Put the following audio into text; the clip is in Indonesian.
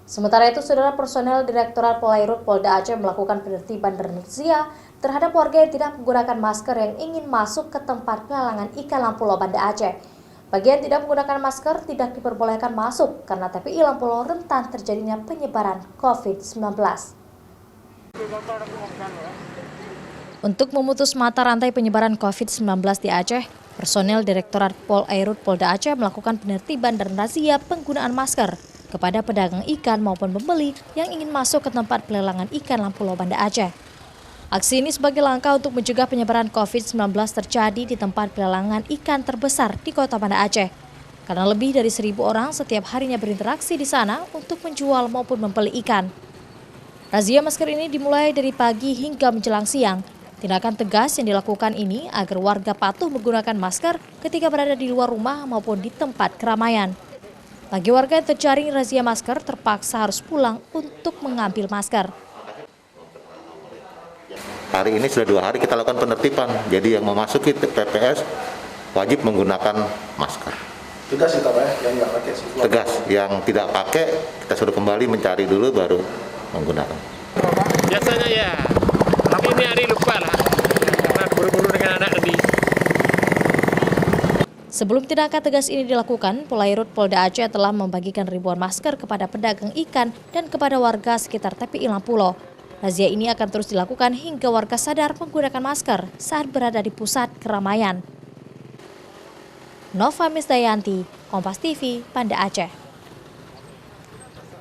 Sementara itu, saudara, personel Direktorat Polairut Polda Aceh melakukan penertiban dan razia terhadap warga yang tidak menggunakan masker yang ingin masuk ke tempat pelelangan ikan Lampulo Banda Aceh. Bagi yang tidak menggunakan masker tidak diperbolehkan masuk karena TPI Lampulo rentan terjadinya penyebaran COVID-19. Untuk memutus mata rantai penyebaran COVID-19 di Aceh, personel Direktorat Polairut Polda Aceh melakukan penertiban dan razia penggunaan masker kepada pedagang ikan maupun pembeli yang ingin masuk ke tempat pelelangan ikan Lampulo Banda Aceh. Aksi ini sebagai langkah untuk mencegah penyebaran COVID-19 terjadi di tempat pelelangan ikan terbesar di Kota Banda Aceh. Karena lebih dari 1.000 orang setiap harinya berinteraksi di sana untuk menjual maupun membeli ikan. Razia masker ini dimulai dari pagi hingga menjelang siang. Tindakan tegas yang dilakukan ini agar warga patuh menggunakan masker ketika berada di luar rumah maupun di tempat keramaian. Bagi warga yang terjaring razia masker terpaksa harus pulang untuk mengambil masker. Hari ini sudah 2 hari kita lakukan penertiban, jadi yang memasuki PPS wajib menggunakan masker. Tegas ya Pak ya, yang nggak pakai? Tegas, yang tidak pakai kita suruh kembali mencari dulu baru menggunakan. Biasanya ya, tapi ini hari lupa lah, karena buru-buru dengan anak tadi. Sebelum tindakan tegas ini dilakukan, Polairut Polda Aceh telah membagikan ribuan masker kepada pedagang ikan dan kepada warga sekitar TPI Lampulo. Razia ini akan terus dilakukan hingga warga sadar menggunakan masker saat berada di pusat keramaian. Nova Misdayanti, Kompas TV, Banda Aceh.